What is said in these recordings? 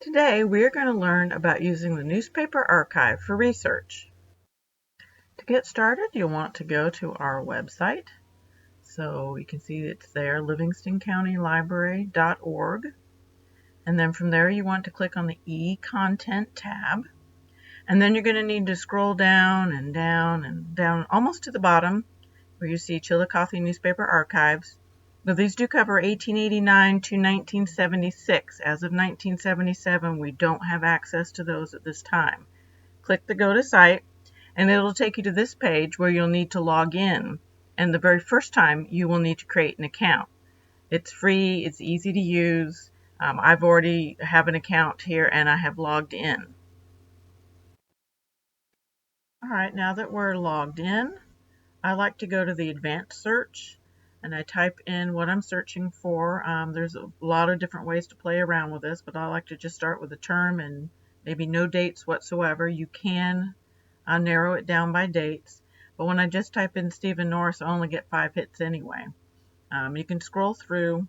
Today we are going to learn about using the newspaper archive for research. To get started, you'll want to go to our website. So you can see it's there, livingstoncountylibrary.org. And then from there you want to click on the e-content tab. And then you're going to need to scroll down and down and down almost to the bottom where you see Chillicothe Newspaper Archives. Now, these do cover 1889 to 1976. As of 1977, we don't have access to those at this time. Click the Go to Site, and it'll take you to this page where you'll need to log in. And the very first time, you will need to create an account. It's free, it's easy to use. I've already have an account here, and I have logged in. All right, now that we're logged in, I like to go to the advanced search and I type in what I'm searching for. There's a lot of different ways to play around with this, but I like to just start with a term and maybe no dates whatsoever. You can narrow it down by dates, but when I just type in Stephen Norris, I only get 5 hits anyway. You can scroll through.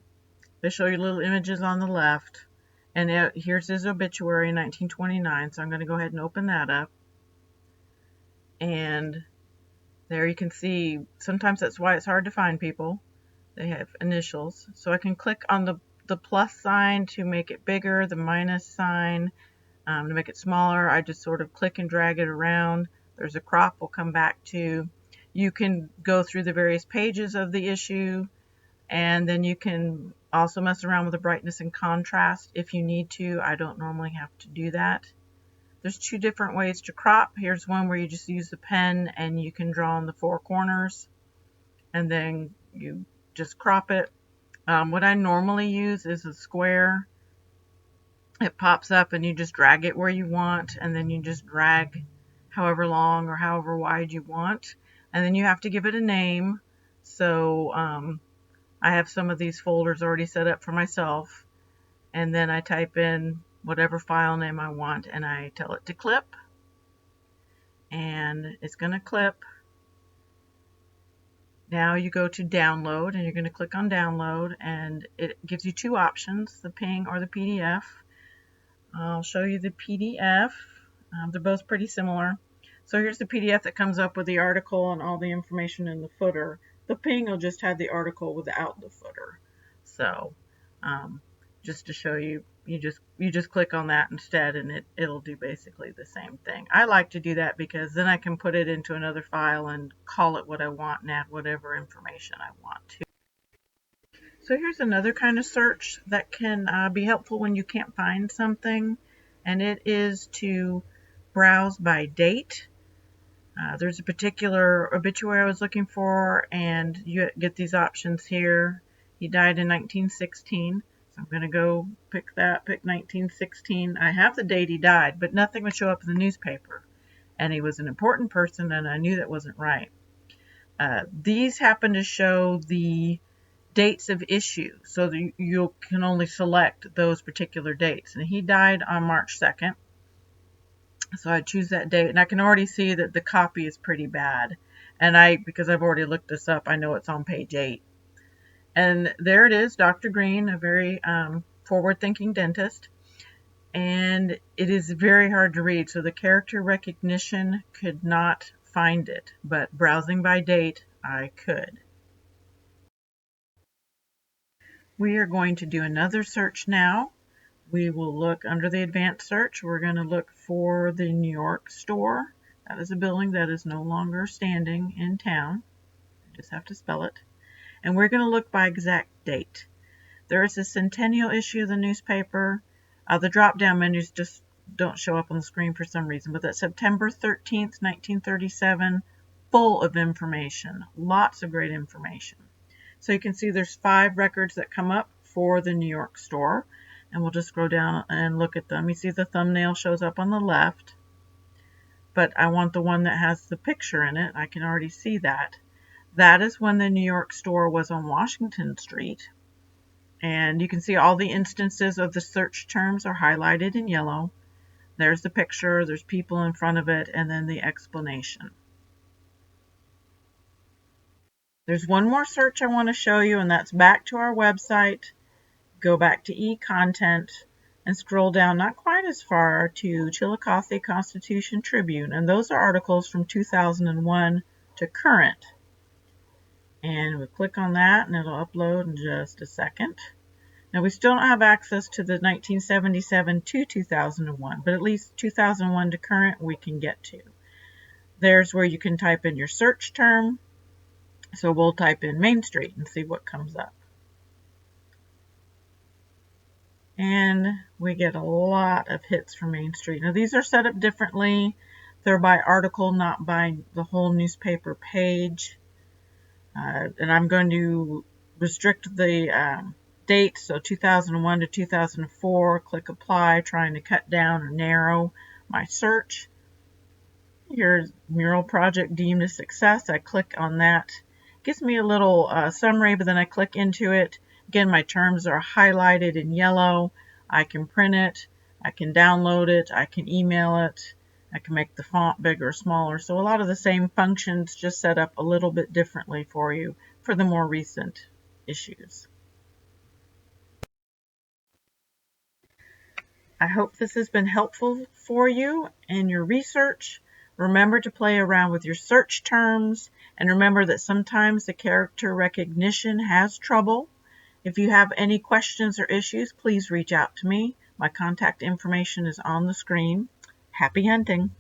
They show you little images on the left, and here's his obituary in 1929, so I'm going to go ahead and open that up. And there you can see, sometimes that's why it's hard to find people. They have initials. So I can click on the plus sign to make it bigger, the minus sign to make it smaller. I just sort of click and drag it around. There's a crop we'll come back to. You can go through the various pages of the issue, and then you can also mess around with the brightness and contrast if you need to. I don't normally have to do that. There's 2 different ways to crop. Here's one where you just use the pen and you can draw in the 4 corners and then you just crop it. What I normally use is a square. It pops up and you just drag it where you want, and then you just drag however long or however wide you want, and then you have to give it a name. So I have some of these folders already set up for myself, and then I type in whatever file name I want and I tell it to clip, and it's going to clip. Now you go to download and you're going to click on download, and it gives you 2 options, the PNG or the PDF. I'll show you the PDF. They're both pretty similar. So here's the PDF that comes up with the article and all the information in the footer. The PNG will just have the article without the footer. So just to show you, you just click on that instead, and it'll do basically the same thing. I like to do that because then I can put it into another file and call it what I want and add whatever information I want to. So here's another kind of search that can be helpful when you can't find something, and it is to browse by date. There's a particular obituary I was looking for, and you get these options here. He died in 1916, so I'm going to go pick 1916. I have the date he died, but nothing would show up in the newspaper, and he was an important person, and I knew that wasn't right. These happen to show the dates of issue, so that you can only select those particular dates. And he died on March 2nd, so I choose that date, and I can already see that the copy is pretty bad, and because I've already looked this up, I know it's on page 8. And there it is, Dr. Green, a very forward-thinking dentist, and it is very hard to read, so the character recognition could not find it, but browsing by date I could. We are going to do another search now. We will look under the advanced search. We're going to look for the New York store. That is a building that is no longer standing in town. You just have to spell it. And we're going to look by exact date. There is a centennial issue of the newspaper. The drop-down menus just don't show up on the screen for some reason, but that's September 13th, 1937, full of information, lots of great information. So you can see there's 5 records that come up for the New York store, and we'll just scroll down and look at them. You see the thumbnail shows up on the left, but I want the one that has the picture in it. I can already see that. That is when the New York store was on Washington Street, and you can see all the instances of the search terms are highlighted in yellow. There's the picture, there's people in front of it, and then the explanation. There's one more search I want to show you, and that's back to our website. Go back to e-content, and scroll down not quite as far to Chillicothe Constitution Tribune, and those are articles from 2001 to current. And we'll click on that and it'll upload in just a second. Now we still don't have access to the 1977 to 2001, but at least 2001 to current we can get to. There's where you can type in your search term. So we'll type in Main Street and see what comes up. And we get a lot of hits for Main Street. Now these are set up differently. They're by article, not by the whole newspaper page. And I'm going to restrict the date, so 2001 to 2004. Click apply, trying to cut down or narrow my search. Here's mural project deemed a success. I click on that. It gives me a little summary, but then I click into it. Again, my terms are highlighted in yellow. I can print it, I can download it, I can email it, I can make the font bigger or smaller. So a lot of the same functions, just set up a little bit differently for you for the more recent issues. I hope this has been helpful for you in your research. Remember to play around with your search terms, and remember that sometimes the character recognition has trouble. If you have any questions or issues, please reach out to me. My contact information is on the screen. Happy hunting!